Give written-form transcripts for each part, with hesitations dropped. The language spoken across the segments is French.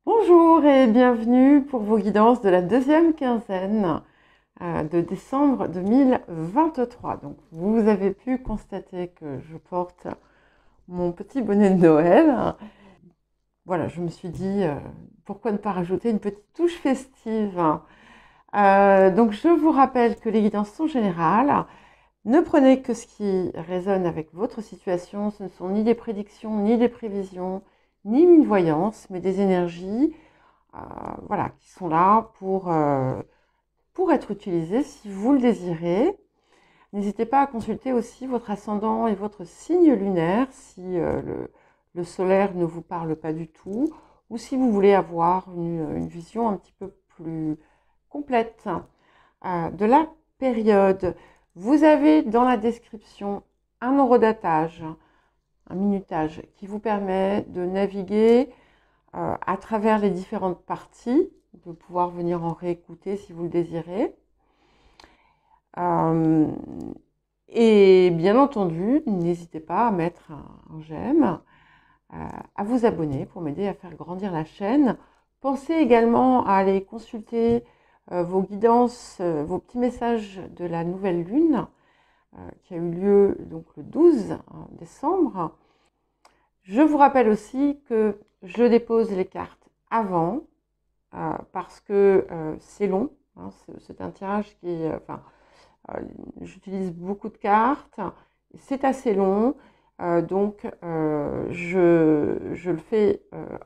Bonjour et bienvenue pour vos guidances de la deuxième quinzaine de décembre 2023. Donc, vous avez pu constater que je porte mon petit bonnet de Noël. Voilà, je me suis dit, pourquoi ne pas rajouter une petite touche festive. Donc, je vous rappelle que les guidances sont générales. Ne prenez que ce qui résonne avec votre situation. Ce ne sont ni des prédictions, ni des prévisions, ni une voyance, mais des énergies voilà, qui sont là pour être utilisées si vous le désirez. N'hésitez pas à consulter aussi votre ascendant et votre signe lunaire si le solaire ne vous parle pas du tout ou si vous voulez avoir une vision un petit peu plus complète de la période. Vous avez dans la description un horodatage, un minutage qui vous permet de naviguer à travers les différentes parties, de pouvoir venir en réécouter si vous le désirez. Et bien entendu, n'hésitez pas à mettre un j'aime, à vous abonner pour m'aider à faire grandir la chaîne. Pensez également à aller consulter vos guidances, vos petits messages de la nouvelle lune qui a eu lieu donc le 12 décembre. Je vous rappelle aussi que je dépose les cartes avant parce que c'est long. Hein, c'est un tirage qui est... j'utilise beaucoup de cartes. C'est assez long. Donc, je le fais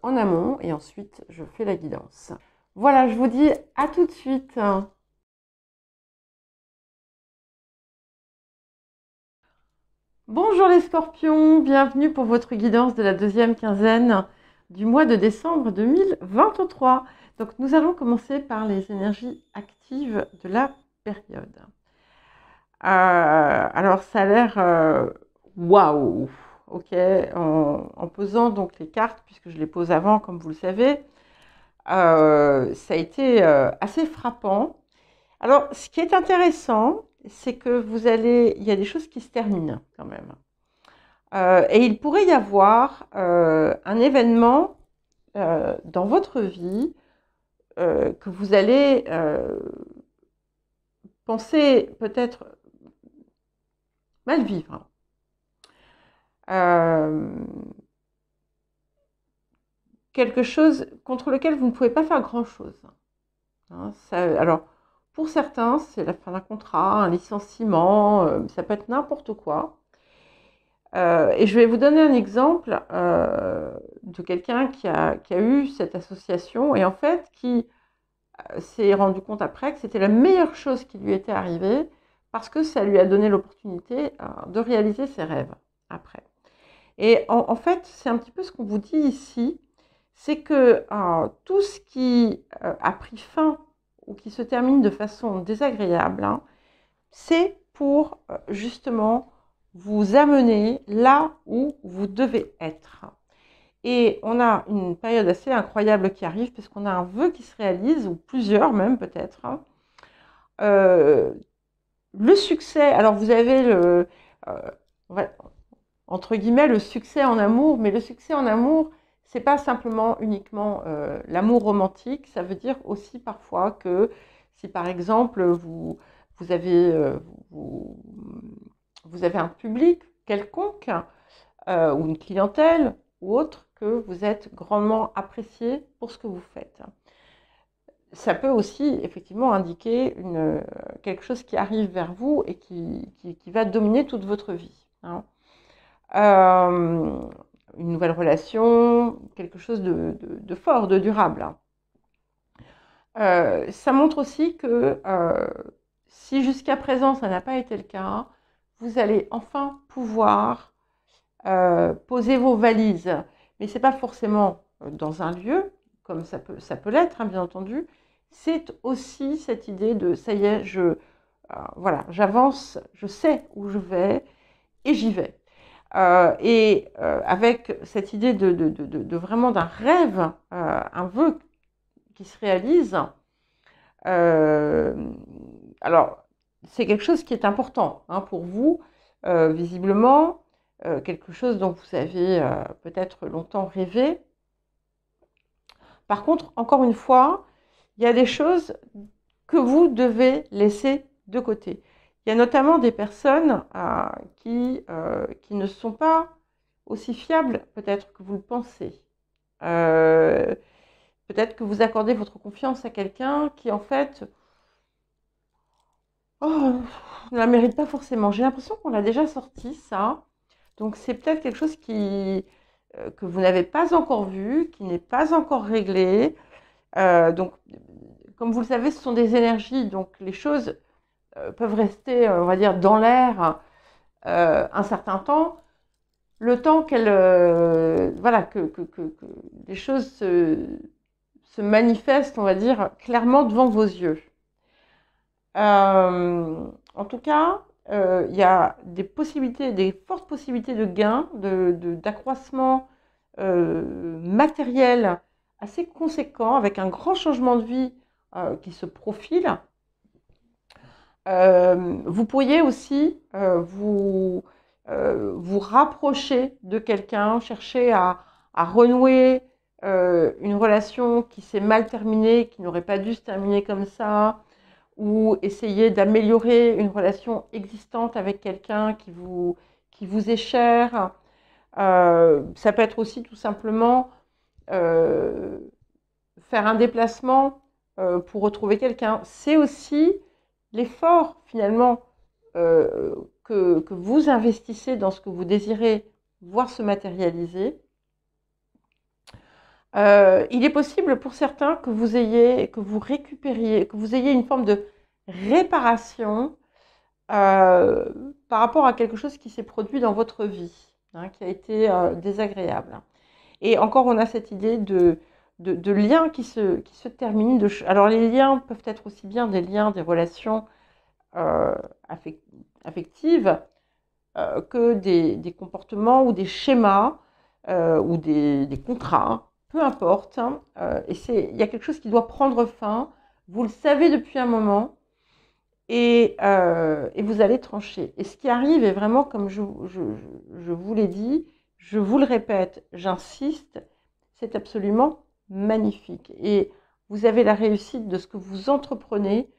en amont et ensuite, je fais la guidance. Voilà, je vous dis à tout de suite. Bonjour les scorpions, bienvenue pour votre guidance de la deuxième quinzaine du mois de décembre 2023. Donc nous allons commencer par les énergies actives de la période. Alors ça a l'air waouh, ok, en posant donc les cartes, puisque je les pose avant comme vous le savez, ça a été assez frappant. Alors ce qui est intéressant, c'est que il y a des choses qui se terminent quand même. Et il pourrait y avoir un événement dans votre vie que vous allez penser peut-être mal vivre. Quelque chose contre lequel vous ne pouvez pas faire grand-chose. Hein, alors, pour certains, c'est la fin d'un contrat, un licenciement, ça peut être n'importe quoi. Et je vais vous donner un exemple de quelqu'un qui a eu cette association et en fait qui s'est rendu compte après que c'était la meilleure chose qui lui était arrivée parce que ça lui a donné l'opportunité de réaliser ses rêves après. Et en fait, c'est un petit peu ce qu'on vous dit ici, c'est que tout ce qui a pris fin ou qui se termine de façon désagréable, hein, c'est pour justement vous amener là où vous devez être. Et on a une période assez incroyable qui arrive, puisqu'on a un vœu qui se réalise, ou plusieurs même peut-être. Le succès, alors vous avez entre guillemets, le succès en amour, mais le succès en amour, c'est pas simplement uniquement l'amour romantique, ça veut dire aussi parfois que si par exemple vous avez, vous, vous avez un public quelconque ou une clientèle ou autre, que vous êtes grandement apprécié pour ce que vous faites. Ça peut aussi effectivement indiquer quelque chose qui arrive vers vous et qui va dominer toute votre vie. Hein. Une nouvelle relation, quelque chose de fort, de durable. Ça montre aussi que si jusqu'à présent ça n'a pas été le cas, vous allez enfin pouvoir poser vos valises. Mais ce n'est pas forcément dans un lieu, comme ça peut l'être, hein, bien entendu. C'est aussi cette idée de ça y est, voilà, j'avance, je sais où je vais et j'y vais. Avec cette idée de vraiment d'un rêve, un vœu qui se réalise, alors c'est quelque chose qui est important hein, pour vous, visiblement, quelque chose dont vous avez peut-être longtemps rêvé. Par contre, encore une fois, il y a des choses que vous devez laisser de côté. Il y a notamment des personnes qui ne sont pas aussi fiables peut-être que vous le pensez. Peut-être que vous accordez votre confiance à quelqu'un qui en fait ne la mérite pas forcément. J'ai l'impression qu'on l'a déjà sorti ça. Donc c'est peut-être quelque chose que vous n'avez pas encore vu, qui n'est pas encore réglé. Donc comme vous le savez, ce sont des énergies, donc les choses peuvent rester, on va dire, dans l'air un certain temps, le temps voilà, que les choses se manifestent, on va dire, clairement devant vos yeux. En tout cas, il y a des possibilités, des fortes possibilités de gains, d'accroissement matériel assez conséquent, avec un grand changement de vie qui se profile. Vous pourriez aussi vous rapprocher de quelqu'un, chercher à renouer une relation qui s'est mal terminée, qui n'aurait pas dû se terminer comme ça, ou essayer d'améliorer une relation existante avec quelqu'un qui vous est cher. Ça peut être aussi tout simplement faire un déplacement pour retrouver quelqu'un. C'est aussi l'effort finalement que vous investissez dans ce que vous désirez voir se matérialiser. Il est possible pour certains que vous ayez une forme de réparation par rapport à quelque chose qui s'est produit dans votre vie, hein, qui a été désagréable. Et encore, on a cette idée de liens qui se terminent. Alors, les liens peuvent être aussi bien des liens, des relations affectives que des comportements ou des schémas ou des contrats, peu importe. Et il y a quelque chose qui doit prendre fin. Vous le savez depuis un moment et vous allez trancher. Et ce qui arrive est vraiment, comme je vous l'ai dit, je vous le répète, j'insiste, c'est absolument magnifique. Et vous avez la réussite de ce que vous entreprenez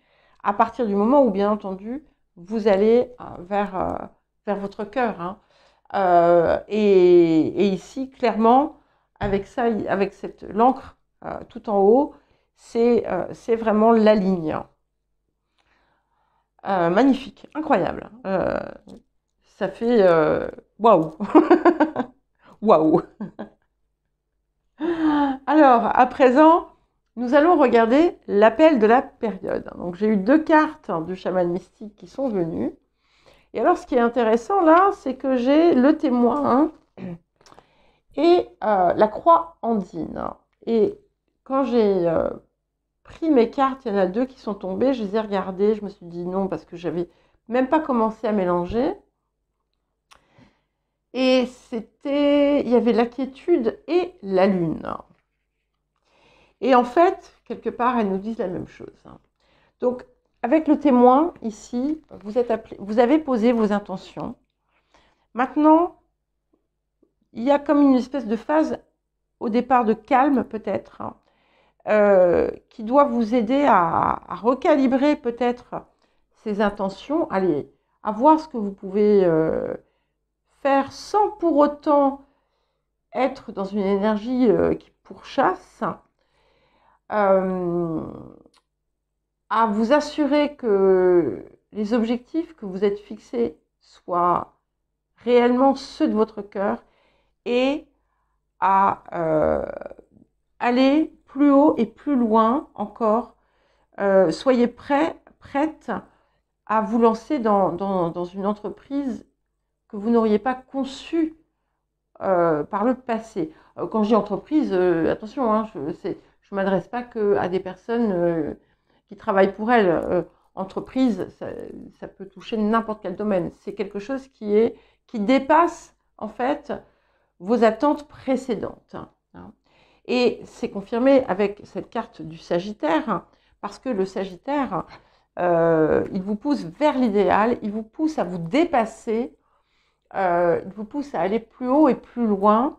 à partir du moment où, bien entendu, vous allez vers votre cœur. Hein. Et ici, clairement, avec ça, avec l'encre tout en haut, c'est vraiment la ligne. Magnifique, incroyable. Ça fait waouh. Waouh. Alors, à présent, nous allons regarder l'appel de la période. Donc, j'ai eu 2 cartes du chaman mystique qui sont venues. Et alors, ce qui est intéressant là, c'est que j'ai le témoin et la croix andine. Et quand j'ai pris mes cartes, il y en a 2 qui sont tombées, je les ai regardées, je me suis dit non, parce que j'avais même pas commencé à mélanger. Et il y avait la quiétude et la lune. Et en fait, quelque part, elles nous disent la même chose. Donc, avec le témoin, ici, vous avez posé vos intentions. Maintenant, il y a comme une espèce de phase, au départ, de calme, peut-être, qui doit vous aider à recalibrer, peut-être, ces intentions, à voir ce que vous pouvez faire sans pour autant être dans une énergie qui pourchasse, à vous assurer que les objectifs que vous êtes fixés soient réellement ceux de votre cœur et à aller plus haut et plus loin encore. Soyez prête à vous lancer dans une entreprise que vous n'auriez pas conçue par le passé. Quand je dis entreprise, attention, hein, je ne m'adresse pas qu'à des personnes qui travaillent pour elles. Entreprise, ça peut toucher n'importe quel domaine. C'est quelque chose qui dépasse en fait vos attentes précédentes. Hein. Et c'est confirmé avec cette carte du Sagittaire, parce que le Sagittaire, il vous pousse vers l'idéal, il vous pousse à vous dépasser, il vous pousse à aller plus haut et plus loin.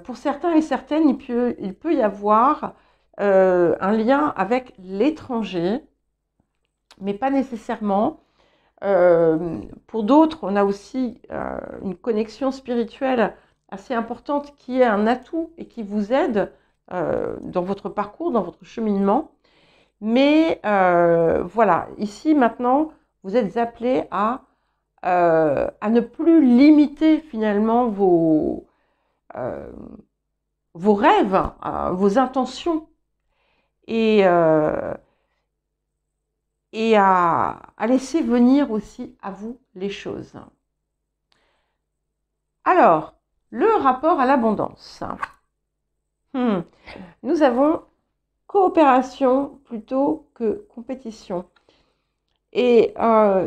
pour certains et certaines, il peut y avoir un lien avec l'étranger, mais pas nécessairement. Pour d'autres, on a aussi une connexion spirituelle assez importante qui est un atout et qui vous aide dans votre parcours, dans votre cheminement. Mais voilà, ici maintenant, vous êtes appelés à ne plus limiter finalement vos rêves, vos intentions et à laisser venir aussi à vous les choses. Alors, le rapport à l'abondance. Nous avons coopération plutôt que compétition. Et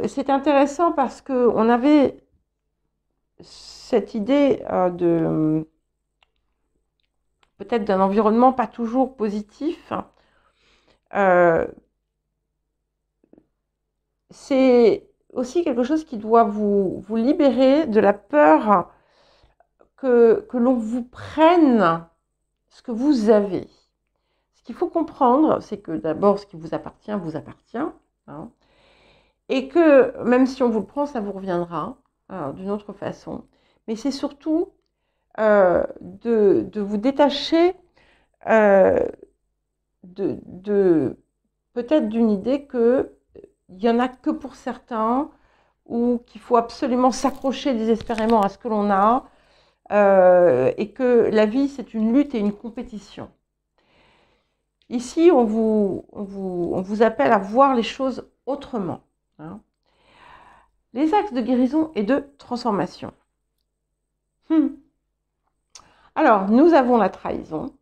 c'est intéressant parce qu'on avait cette idée de peut-être d'un environnement pas toujours positif. C'est aussi quelque chose qui doit vous libérer de la peur que l'on vous prenne ce que vous avez. Ce qu'il faut comprendre, c'est que d'abord, ce qui vous appartient, hein, et que même si on vous le prend, ça vous reviendra d'une autre façon. Mais c'est surtout de vous détacher peut-être d'une idée qu'il n'y en a que pour certains ou qu'il faut absolument s'accrocher désespérément à ce que l'on a et que la vie, c'est une lutte et une compétition. Ici, on vous appelle à voir les choses autrement. Hein. Les axes de guérison et de transformation. Alors, nous avons la trahison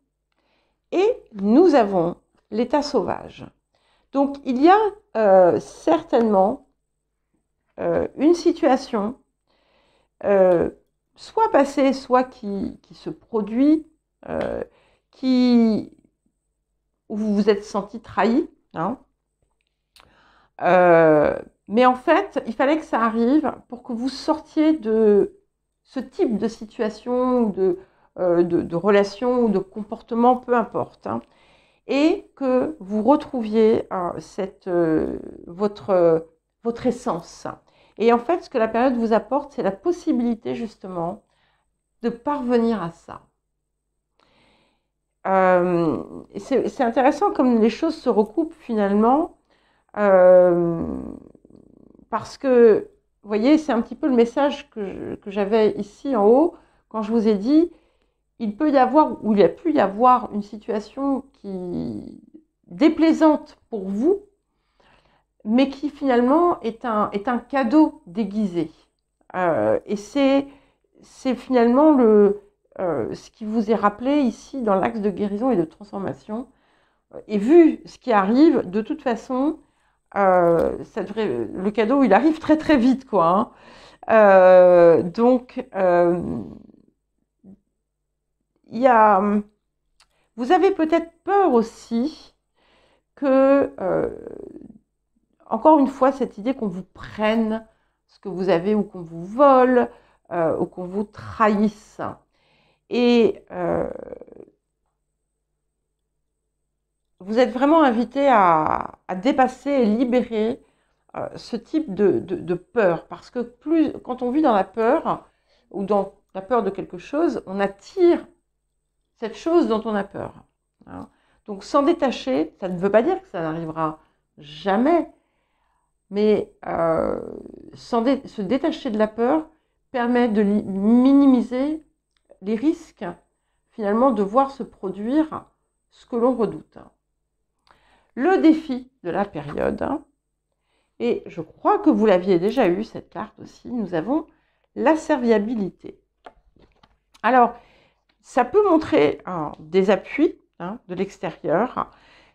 et nous avons l'état sauvage. Donc, il y a certainement une situation, soit passée, soit qui se produit, où vous vous êtes senti trahi. Hein. Mais en fait, il fallait que ça arrive pour que vous sortiez de ce type de situation, de relation ou de comportement, peu importe. Hein, et que vous retrouviez votre essence. Et en fait, ce que la période vous apporte, c'est la possibilité justement de parvenir à ça. C'est intéressant comme les choses se recoupent finalement, parce que, vous voyez, c'est un petit peu le message que j'avais ici en haut, quand je vous ai dit, il peut y avoir, ou il a pu y avoir une situation qui déplaisante pour vous, mais qui finalement est un cadeau déguisé. Et c'est finalement ce qui vous est rappelé ici dans l'axe de guérison et de transformation. Et vu ce qui arrive, de toute façon, le cadeau, il arrive très très vite, quoi. Hein. Donc, vous avez peut-être peur aussi que, encore une fois, cette idée qu'on vous prenne ce que vous avez ou qu'on vous vole ou qu'on vous trahisse. Et vous êtes vraiment invité à dépasser et libérer ce type de peur. Parce que quand on vit dans la peur ou dans la peur de quelque chose, on attire cette chose dont on a peur. Hein. Donc s'en détacher, ça ne veut pas dire que ça n'arrivera jamais, mais se détacher de la peur permet de minimiser les risques finalement de voir se produire ce que l'on redoute. Le défi de la période, et je crois que vous l'aviez déjà eu cette carte aussi, nous avons l'asserviabilité. Alors, ça peut montrer des appuis de l'extérieur,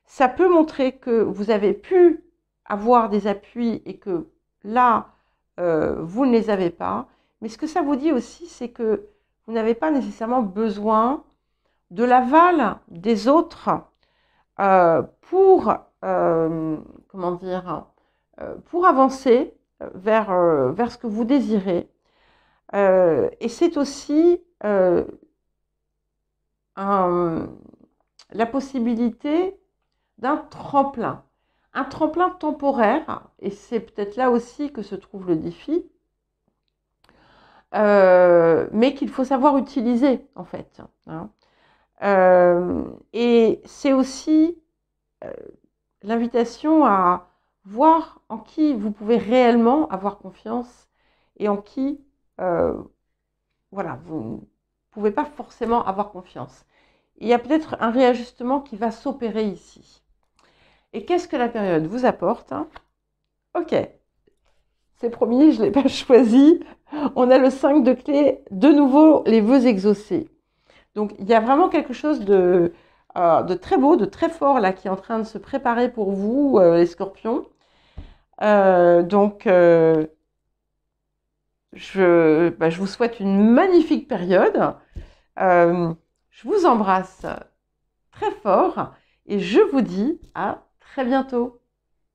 ça peut montrer que vous avez pu avoir des appuis et que là, vous ne les avez pas. Mais ce que ça vous dit aussi, c'est que vous n'avez pas nécessairement besoin de l'aval des autres pour, comment dire, pour avancer vers ce que vous désirez. Et c'est aussi la possibilité d'un tremplin. Un tremplin temporaire, et c'est peut-être là aussi que se trouve le défi, mais qu'il faut savoir utiliser, en fait. Hein. Et c'est aussi l'invitation à voir en qui vous pouvez réellement avoir confiance et en qui, voilà, vous ne pouvez pas forcément avoir confiance. Il y a peut-être un réajustement qui va s'opérer ici. Et qu'est-ce que la période vous apporte? Ok, c'est promis, je ne l'ai pas choisi. On a le 5 de clé, de nouveau les vœux exaucés. Donc il y a vraiment quelque chose de très beau, de très fort là qui est en train de se préparer pour vous, les scorpions. Je vous souhaite une magnifique période. Je vous embrasse très fort et je vous dis à très bientôt.